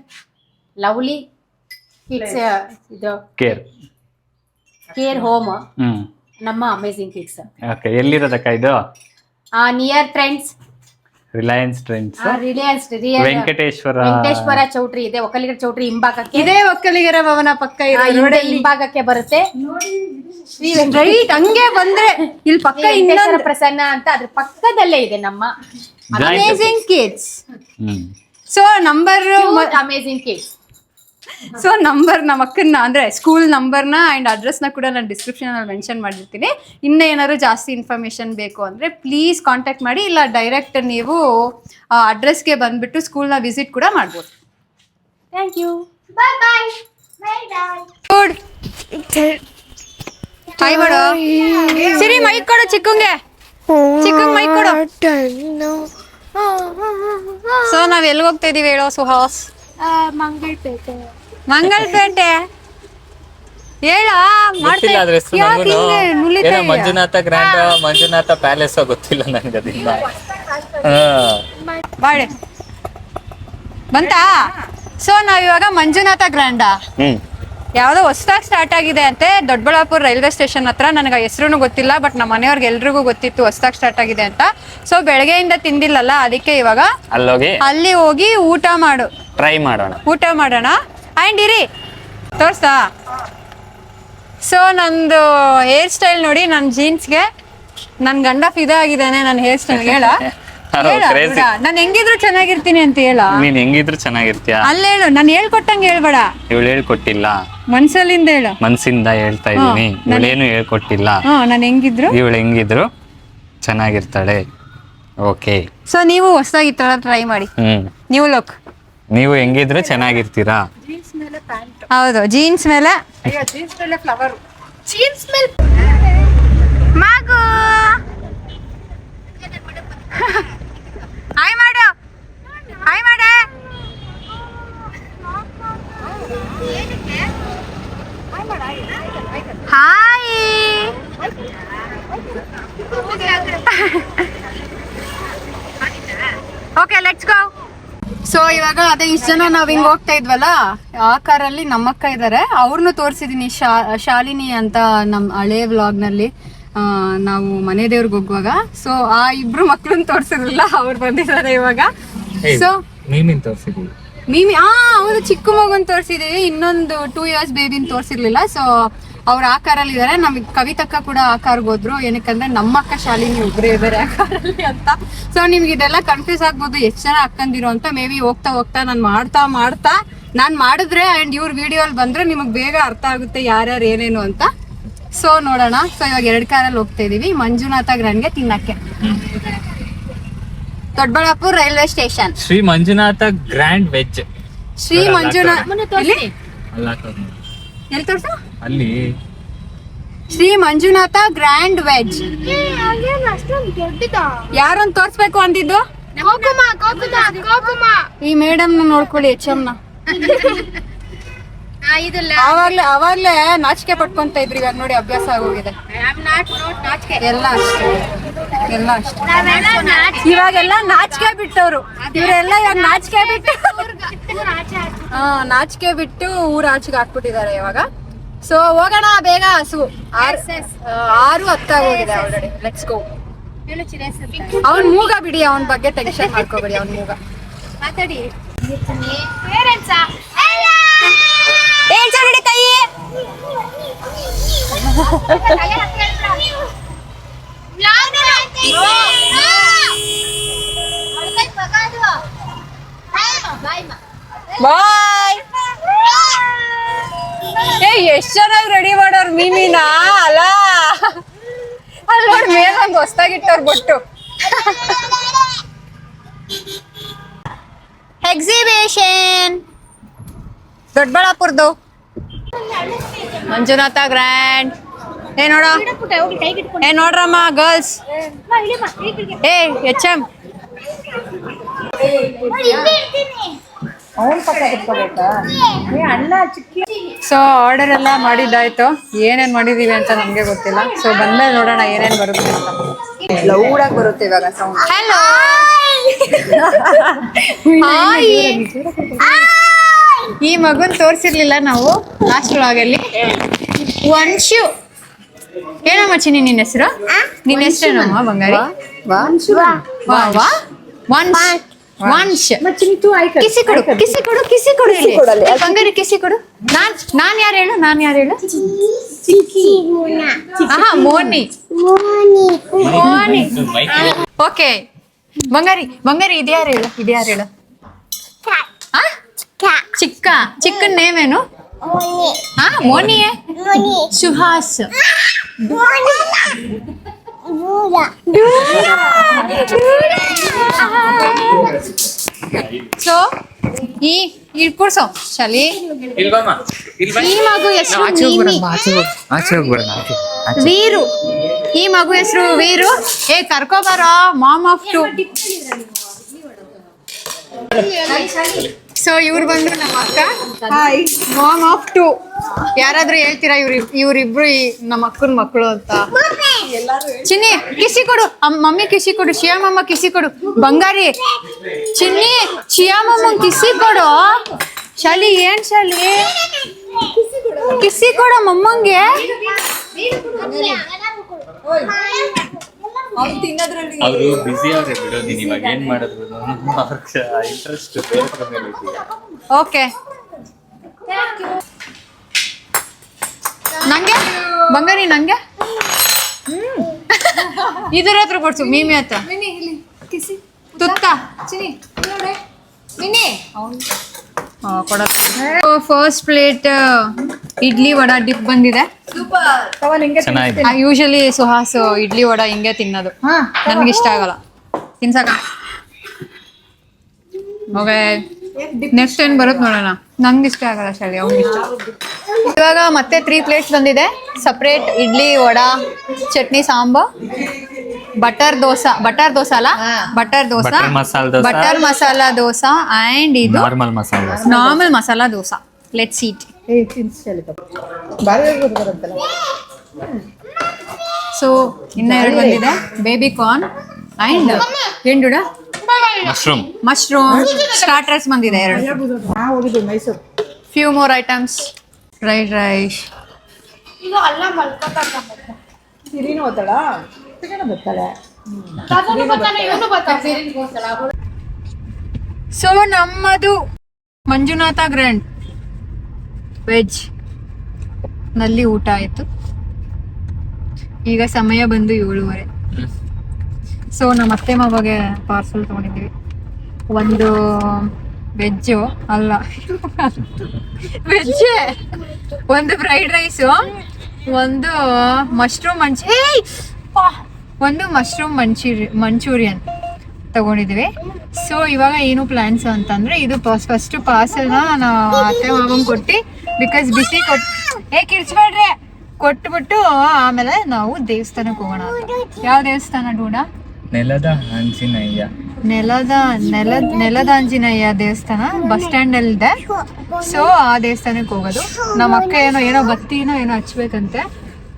ಲವ್ಲಿ ಕಿಡ್ಸ್ ಇದು ಕೇರ್ ಹೋಮ್ ನಮ್ಮ ಅಮೇಝಿಂಗ್ ಕಿಡ್ಸ್. ಎಲ್ಲಿರೋದಕ್ಕ ಇದು? Near Trends, Reliance Trends, Venkateshwara choultry ಇದೆ. ಒಕ್ಕಲಿಗರ ಚೌಟ್ರಿ ಹಿಂಭಾಗಕ್ಕೆ, ಇದೇ ಒಕ್ಕಲಿಗರ ಭವನ ಪಕ್ಕ ಹಿಂಭಾಗಕ್ಕೆ ಬರುತ್ತೆ. ರೈಟ್, ಹಂಗೆ ಬಂದ್ರೆ ಇಲ್ಲಿ ಪಕ್ಕ ಇನ್ನೊಂದು ಪ್ರಸನ್ನ ಅಂತ ಅದ್ರ ಪಕ್ಕದಲ್ಲೇ ಇದೆ ನಮ್ಮ amazing kids. So number amazing kids. So number ನಮ್ಮ ಅಕ್ಕನ್ನ ಅಂದ್ರೆ ಸ್ಕೂಲ್ ನಂಬರ್ನ ಅಂಡ್ ಅಡ್ರೆಸ್ನ ಕೂಡ ನಾನು ಡಿಸ್ಕ್ರಿಪ್ಷನ್ ಅಲ್ಲಿ ಮೆನ್ಷನ್ ಮಾಡಿರ್ತೀನಿ. ಇನ್ನೂ ಏನಾದ್ರು ಜಾಸ್ತಿ ಇನ್ಫಾರ್ಮೇಶನ್ ಬೇಕು ಅಂದ್ರೆ ಪ್ಲೀಸ್ ಕಾಂಟ್ಯಾಕ್ಟ್ ಮಾಡಿ, ಇಲ್ಲ ಡೈರೆಕ್ಟ್ ನೀವು ಅಡ್ರೆಸ್ಗೆ ಬಂದ್ಬಿಟ್ಟು ಸ್ಕೂಲ್ನ ವಿಸಿಟ್ ಕೂಡ ಮಾಡ್ಬೋದು. Thank you, bye bye. Good. Hi ಮಾಡು ಸಿರಿ, ಮೈಕ್ ಕೊಡು ಚಿಕ್ಕಂಗೆ, ಮೈಕ್ ಕೊಡು. ಸೊ ನಾವ್ ಎಲ್ಲಿ ಹೋಗ್ತಾ ಇದೀವಿ ಹೇಳೋ ಸುಹಾಸ್? ಮಂಗಲ್ಪೇಟೆ. ಹೇಳ ಗೊತ್ತಿಲ್ಲ ಅದ್ರ ಹೆಸರು ನನಗೂನು. ಏನೋ ಮಂಜುನಾಥ ಗ್ರ್ಯಾಂಡ್ ಮಂಜುನಾಥ ಪ್ಯಾಲೇಸ್ ಗೊತ್ತಿಲ್ಲ ನನಗೆ ಅದರಿಂದ. ಬಾಳೆ ಬಂತಾ? ಸೊ ನಾವ್ ಇವಾಗ ಮಂಜುನಾಥ ಗ್ರ್ಯಾಂಡಾ ಯಾವ್ದೋ ಹೊಸದಾಗಿ ಸ್ಟಾರ್ಟ್ ಆಗಿದೆ ಅಂತೆ ದೊಡ್ಡಬಳ್ಳಾಪುರ ರೈಲ್ವೆ ಸ್ಟೇಷನ್ ಹತ್ರ. ನನಗೆ ಹೆಸರು ಗೊತ್ತಿಲ್ಲ, ಬಟ್ ನಮ್ಮ ಮನೆಯವ್ರಿಗೆ ಎಲ್ರಿಗೂ ಗೊತ್ತಿತ್ತು ಹೊಸದಾಗಿ ಸ್ಟಾರ್ಟ್ ಆಗಿದೆ ಅಂತ. ಸೊ ಬೆಳಗ್ಗೆಯಿಂದ ತಿಂದಿಲ್ಲಲ್ಲ, ಅದಕ್ಕೆ ಇವಾಗ ಅಲ್ಲಿ ಹೋಗಿ ಊಟ ಮಾಡೋಣ. ಅಂಡ್ ಇರಿ ತೋರ್ಸಾ. ಸೊ ನಂದು ಹೇರ್ ಸ್ಟೈಲ್ ನೋಡಿ, ನನ್ನ ಜೀನ್ಸ್ಗೆ ನನ್ ಗಂಡ ಫಿದಾ ಆಗಿದ್ದಾನೆ ನನ್ನ ಹೇರ್ ಸ್ಟೈಲ್. ಹೇಳ ನಾನು ಹೆಂಗಿದ್ರು ಚೆನ್ನಾಗಿರ್ತೀನಿ ಅಂತ ಹೇಳ. ನೀನ್ ಹೆಂಗಿದ್ರು ಚೆನ್ನಾಗಿರ್ತೀಯ ಅಲ್ಲಿ ಹೇಳು, ನಾನು ಹೇಳ್ಕೊಟ್ಟಂಗೆ ಹೇಳ್ಬೇಡ. ಇವಳು ಹೇಳ್ಕೊಟ್ಟಿಲ್ಲ, ಮನ್ಸಲ್ಲಿಂದ ಹೇಳು. ಮನ್ಸಿಂದ ಹೇಳ್ತಾ ಇದೀನಿ, ಇವಳೇನು ಹೇಳ್ಕೊಟ್ಟಿಲ್ಲ. ನಾನು ಹೆಂಗಿದ್ರು ಇವಳು ಹೆಂಗಿದ್ರು ಚೆನ್ನಾಗಿರ್ತಾಳೆ. ಓಕೆ. ಸೊ ನೀವು ಹೊಸದಾಗಿ ಟ್ರೈ ಮಾಡಿ. ನೀವು ಲುಕ್, ನೀವು ಹೆಂಗಿದ್ರು ಚೆನ್ನಾಗಿರ್ತೀರಾ. ಹೌದು, ಜೀನ್ಸ್ ಮೇಲೆ ಫ್ಲವರ್, ಜೀನ್ಸ್ ಮೇಲೆ ಮಗು. ಹಾಯ್ ಮಾಡು, ಹಾಯ್ ಮಾಡೆ. Hi. Okay, let's go. So ಇವಾಗ ಅದೇ ಇಷ್ಟು ಜನ ನಾವ್ ಹಿಂಗ್ ಹೋಗ್ತಾ ಇದ್ವಲ್ಲ, ಆ ಕಾರಲ್ಲಿ ನಮ್ಮಕ್ಕ ಇದಾರೆ, ಅವ್ರನ್ನು ತೋರ್ಸಿದೀನಿ. ಶಾಲಿನಿ ಅಂತ ನಮ್ ಹಳೆ ವ್ಲಾಗ್ ನಲ್ಲಿ ನಾವು ಮನೆ ದೇವ್ರಿಗೆ ಹೋಗುವಾಗ. ಸೊ ಆ ಇಬ್ರು ಮಕ್ಳನ್ನ ತೋರ್ಸಿರ್ಲಿಲ್ಲ, ಅವ್ರು ಬಂದಿದ್ದಾರೆ ಇವಾಗ. ಸೊ ಮೀಮಿ ಹೌದು, ಚಿಕ್ಕ ಮಗುನ್ ತೋರ್ಸಿದೀವಿ, ಇನ್ನೊಂದು 2 years ಬೇಬಿನ ತೋರ್ಸಿರ್ಲಿಲ್ಲ. ಸೊ ಅವ್ರು ಆ ಕಾರಲ್ಲಿ ಇದಾರೆ. ನಮಗ್ ಕವಿತಕ್ಕ ಕೂಡ ಆ ಕಾರ್ಗೆ ಹೋದ್ರು, ಏನಕ್ಕಂದ್ರೆ ನಮ್ಮ ಅಕ್ಕ ಶಾಲಿನಿ ಒಬ್ರೇ ಇದಾರೆ ಆ ಕಾರಲ್ಲಿ ಅಂತ. ಸೊ ನಿಮ್ಗೆ ಇದೆಲ್ಲ ಕನ್ಫ್ಯೂಸ್ ಆಗ್ಬೋದು, ಎಷ್ಟು ಜನ ಅಕ್ಕಂದಿರೋ ಅಂತ. ಮೇ ಬಿ ಹೋಗ್ತಾ ಹೋಗ್ತಾ ನಾನ್ ಮಾಡಿದ್ರೆ ಅಂಡ್ ಇವ್ರ ವಿಡಿಯೋ ಅಲ್ಲಿ ಬಂದ್ರೆ ನಿಮಗ್ ಬೇಗ ಅರ್ಥ ಆಗುತ್ತೆ ಯಾರ್ಯಾರು ಏನೇನು ಅಂತ. ಸೊ ನೋಡೋಣ. ಸೊ ಇವಾಗ 2 ಕಾರಲ್ಲಿ ಹೋಗ್ತಾ ಇದೀವಿ ಮಂಜುನಾಥ ಗ್ರ್ಯಾಂಡ್ಗೆ ತಿನ್ನಕ್ಕೆ. Doddaballapur railway station. Shri Manjunatha grand veg. Shri Manjunatha ಎಲ್ಲಿ ತೋರ್ಸ? ಅಲ್ಲಿ ಶ್ರೀ ಮಂಜುನಾಥ ಗ್ರ್ಯಾಂಡ್ ವೆಜ್. ಯಾರೊಂದು ತೋರ್ಸ್ಬೇಕು ಅಂದಿದ್ದು? ಈ ಮೇಡಮ್ ನೋಡ್ಕೊಳ್ಳಿ, HM ನ. ಅವಾಗ್ಲೇ ನಾಚಿಕೆ ಪಟ್ಕೊಂತ ಇದ್ರಿ, ಇವಾಗ ನೋಡಿ ಅಭ್ಯಾಸ ಆಗೋಗಿದೆ. ಎಲ್ಲ ಅಷ್ಟೇ. ಇವಾಗೆಲ್ಲ ನಾಚಿಕೆ ಬಿಟ್ಟವ್ರು ಇವರೆಲ್ಲ. ಇವಾಗ ನಾಚಿಕೆ ಬಿಟ್ಟು ಊರ ಆಚೆಗೆ ಹಾಕ್ಬಿಟ್ಟಿದ್ದಾರೆ ಇವಾಗ. ಸೊ ಹೋಗೋಣ ಬೇಗ, ಹಸು 6:10 ಆಗೋಗಿದೆ ಆಲ್ರೆಡಿ. Let's go. ಅವನ್ ಮೂಗ ಬಿಡಿ, ಅವನ ಬಗ್ಗೆ ಟೆನ್ಷನ್ ಮಾಡ್ಕೋಬೇಡಿ. ಅವನ್ ಮೂಗ ಮಾತಾಡಿ. ಬಿಡಿ ಕೈ. ಬಾಯ್. ಎಷ್ಟ್ ಚೆನ್ನಾಗಿ ರೆಡಿ ಮಾಡೋರ್ ಮೀಮಿನ ಅಲ್ಲ. ಅಲ್ಲಿ ನೋಡಿ ಮೇಲೊಂದು ಹೊಸ್ದಾಗಿಟ್ಟವ್ರು ಬೊಟ್ಟು. ಎಕ್ಸಿಬಿಷನ್ ದೊಡ್ಡಬಳ್ಳಾಪುರದ್ದು ಮಂಜುನಾಥ ಗ್ರ್ಯಾಂಡ್. ನೋಡ್ರಮ್ಮ ಗರ್ಲ್ಸ್. HM ಸೊ ಆರ್ಡರ್ ಎಲ್ಲ ಮಾಡಿದ್ದಾಯ್ತು. ಏನೇನ್ ಮಾಡಿದೀವಿ ಅಂತ ನಮ್ಗೆ ಗೊತ್ತಿಲ್ಲ. ಸೊ ಬಂದ್ಮೇಲೆ ನೋಡೋಣ ಏನೇನ್ ಬರುತ್ತೆ ಅಂತ. ಲೌಡಾಗಿ ಬರುತ್ತೆ ಇವಾಗ ಸೌಂಡ್. ಹಲೋ, ಈ ಮಗುನ್ ತೋರ್ಸಿರ್ಲಿಲ್ಲ ನಾವು ಲಾಸ್ಟ್ ವ್ಲಾಗಲ್ಲಿ. ವಂಶು ಏನಮ್ಮ ಚಿನ್ನಿ ನಿನ್ನ ಹೆಸರು? ನಿನ್ನ ಹೆಸರೇನಮ್ಮ ಬಂಗಾರಿ? ವಂಶ್. ಕಿಸಿ ಕೊಡು ಬಂಗಾರಿ, ಕಿಸಿ ಕೊಡು. ನಾನ್ ಯಾರು ಹೇಳು? ಮೋನಿ. ಓಕೆ ಬಂಗಾರಿ ಇದ್ಯಾರು ಹೇಳು? ಚಿಕ್ಕನ್ ನೇಮ್ ಏನು? ಮೋನಿಯೇ? ಸುಹಾಸ್. ಸೊ ಈ ಕೂರ್ಸೋ ಶಾಲಿ. ಈ ಮಗು ಹೆಸರು ವೀರು. ಈ ಮಗು ಹೆಸರು ವೀರು. ಕರ್ಕೋಬಾರ ಮಾಮ್ ಆಫ್ 2. ಸೊ ಇವ್ರು ಬಂದು ನಮ್ಮ ಅಕ್ಕ ಮಾಮ್ ಆಫ್ 2. ಯಾರಾದ್ರೂ ಹೇಳ್ತೀರಾ ಇವ್ರಿಬ್ರು ನಮ್ಮ ಅಕ್ಕನ ಮಕ್ಕಳು ಅಂತ? ಚಿನ್ನಿ ಕಿಸಿ ಕೊಡು, ಮಮ್ಮಿ ಕಿಸಿ ಕೊಡು, ಶಿಯಾಮಮ್ಮ ಕಿಸಿ ಕೊಡು, ಬಂಗಾರಿ ಚಿನ್ನಿ ಶಿಯಾಮಮ್ಮ ಕಿಸಿ ಕೊಡು. ಶಾಲಿ ಏನ್ ಶಾಲಿ ಕಿಸಿ ಕೊಡು ಮಮ್ಮಂಗೆ. ಅವರು ಬಿಸಿ ಅವ್ರೆ ಬಿಡು, ನೀನ್ ಇವಾಗ ಏನ್ ಮಾಡಿದ್ರು ಇಂಟ್ರೆಸ್ಟ್ ಓಕೆ ನಂಗೆ ಬಂಗಾರಿ ನಂಗೆ ಇದರ ಹತ್ರ ಕೊಡ್ಸು, ಮೀಮಿ ಹತ್ರ ತುತ್ತ first plate idli vada dip ಬಂದಿದೆ. ಚೆನ್ನಾಗಿದೆ. ಯೂಶಲಿ ಸುಹಾಸ್ ಇಡ್ಲಿ ವಡಾ ಹಿಂಗೆ ತಿನ್ನೋದು, ನನ್ಗೆ ಇಷ್ಟ ಆಗಲ್ಲ ತಿನ್ಸಕ. ಓಕೆ ನೆಕ್ಸ್ಟ್ ಏನ್ ಬರುತ್ತೆ ನೋಡೋಣ. ನಂಗೆ ಇಷ್ಟ ಆಗಲ್ಲ ಶಾಲಿ, ಅವ್ನಿಗೆ ಇಷ್ಟ. ಇವಾಗ ಮತ್ತೆ 3 ಪ್ಲೇಟ್ಸ್ ಬಂದಿದೆ. ಸಪ್ರೇಟ್ ಇಡ್ಲಿ ವಡಾ ಚಟ್ನಿ ಸಾಂಬಾರ್, ಬಟರ್ ದೋಸಾ ಅಲ್ಲ butter dosa, butter masala dosa and ಇದು normal masala dosa. Let's eat. So ಇನ್ನ 2 ಬಂದಿದೆ, ಬೇಬಿ ಕಾರ್ನ್ ಅಂಡ್ ಎಂಡುಡ ಮಶ್ರೂಮ್ ಸ್ಟಾರ್ಟರ್ಸ್ ಬಂದಿದೆ 2. Few more items, fried rice. So ನಮ್ಮದು ಮಂಜುನಾಥ ಗ್ರ್ಯಾಂಡ್ ವೆಜ್ ನಲ್ಲಿ ಊಟ ಆಯ್ತು. ಈಗ ಸಮಯ ಬಂದು 7:30. ಸೊ ನಮ್ಮ ಅತ್ತೆ ಮಾವಗೆ ಪಾರ್ಸಲ್ ತಗೊಂಡಿದ್ದೀವಿ. ಒಂದು ವೆಜ್ಜು ಅಲ್ಲ ವೆಜ್ಜೇ, ಒಂದು ಫ್ರೈಡ್ ರೈಸು, ಒಂದು ಮಶ್ರೂಮ್ ಮಂಚೂರಿಯನ್ ತಗೊಂಡಿದ್ದೀವಿ. ಸೊ ಇವಾಗ ಏನು ಪ್ಲಾನ್ಸ್ ಅಂತಂದ್ರೆ, ಇದು ಫಸ್ಟ್ ಪಾರ್ಸಲ್ನ ನಾವು ಅತ್ತೆ ಮಾವಂಗೆ ಕೊಟ್ಟು, ಬಿಕಾಸ್ ಬಿಸಿ ಕಿರ್ಚ್ಬೇಡ್ರಿ ಕೊಟ್ಬಿಟ್ಟು ಆಮೇಲೆ ನಾವು ದೇವಸ್ಥಾನಕ್ಕೆ ಹೋಗೋಣ ಅಂತ. ಯಾವ ದೇವಸ್ಥಾನ ಡೂಡ? ನೆಲದ ಆಂಜನೇಯ ದೇವಸ್ಥಾನ ಬಸ್ ಸ್ಟ್ಯಾಂಡ್ ಅಲ್ಲಿ ಇದೆ. ಸೊ ಆ ದೇವಸ್ಥಾನಕ್ಕೆ ಹೋಗೋದು. ನಮ್ಮ ಅಕ್ಕ ಏನೋ ಬತ್ತಿನೋ ಏನೋ ಹಚ್ಬೇಕಂತೆ.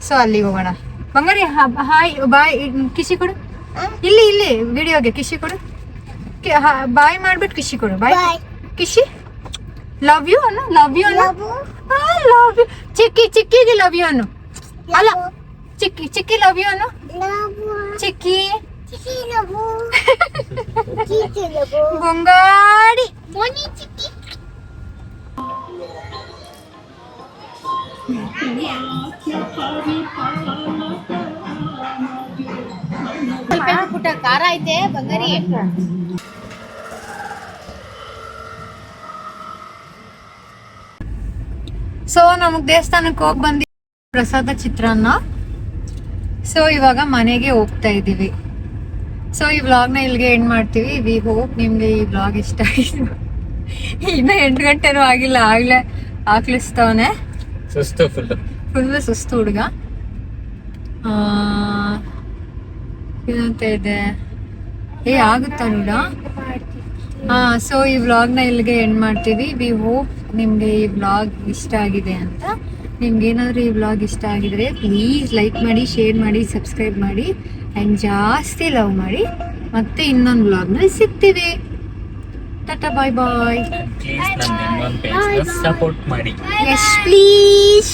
ಸೊ ಅಲ್ಲಿಗೆ ಹೋಗೋಣ. ಬಂಗಾರಿ ಹಾಯ್ ಬಾಯ್ ಕಿಸಿ ಕೊಡು. ಇಲ್ಲಿ ವಿಡಿಯೋಗೆ ಕಿಸಿ ಕೊಡು. ಬಾಯ್ ಮಾಡ್ಬಿಟ್ಟು ಕಿಸಿ ಕೊಡು. ಬಾಯ್ ಕಿಸಿ. ಲವ್ ಯು ಅನ್ನು ಲವ್ ಯು ಚಿಕ್ಕಿಗೆ ಲವ್ ಯು ಅನ್ನು ಅಲ್ಲ ಚಿಕ್ಕಿ ಲವ್ ಯು ಅನ್ನು ಚಿಕ್ಕಿ ಬಂಗಾಡಿ. ಪುಟ್ಟ ಖಾರ ಐತೆ ಬಂಗಾರಿ. ಸೊ ನಮಗ್ ದೇವಸ್ಥಾನಕ್ಕೆ ಹೋಗಿ ಬಂದಿ ಪ್ರಸಾದ ಚಿತ್ರಾನ್ನ. ಸೊ ಇವಾಗ ಮನೆಗೆ ಹೋಗ್ತಾ ಇದ್ದೀವಿ. ಸೊ ಈ ವ್ಲಾಗ್ನ ಇಲ್ಲಿಗೆ ಎಂಡ್ ಮಾಡ್ತೀವಿ. ವಿ ಹೋಪ್ ನಿಮ್ಗೆ ಈ ವ್ಲಾಗ್ ಇಷ್ಟ ಆಗಿದೆ. ಇನ್ನ 8 ಗಂಟೆನೂ ಆಗಿಲ್ಲ, ಆಗ್ಲೇ ಹಾಕ್ಲಿಸ್ತವನೆ. ಫುಲ್ ಸುಸ್ತು ಹುಡುಗ. ಏನಂತ ಇದೆ ಆಗುತ್ತಾ ನೋಡ. ಸೊ ಈ ವ್ಲಾಗ್ನ ಇಲ್ಲಿಗೆ ಎಂಡ್ ಮಾಡ್ತೀವಿ. ವಿ ಹೋಪ್ ನಿಮ್ಗೆ ಈ ವ್ಲಾಗ್ ಇಷ್ಟ ಆಗಿದೆ ಅಂತ. ನಿಮ್ಗೆ ಏನಾದರೂ ಈ ವ್ಲಾಗ್ ಇಷ್ಟ ಆಗಿದ್ರೆ ಪ್ಲೀಸ್ ಲೈಕ್ ಮಾಡಿ, ಶೇರ್ ಮಾಡಿ, ಸಬ್ಸ್ಕ್ರೈಬ್ ಮಾಡಿ ಆ್ಯಂಡ್ ಜಾಸ್ತಿ ಲವ್ ಮಾಡಿ. ಮತ್ತೆ ಇನ್ನೊಂದು ವ್ಲಾಗ್ನಲ್ಲಿ ಸಿಗ್ತೀವಿ. ಟಾಟಾ ಬಾಯ್ ಬಾಯ್. ಸಪೋರ್ಟ್ ಮಾಡಿ. Yes please.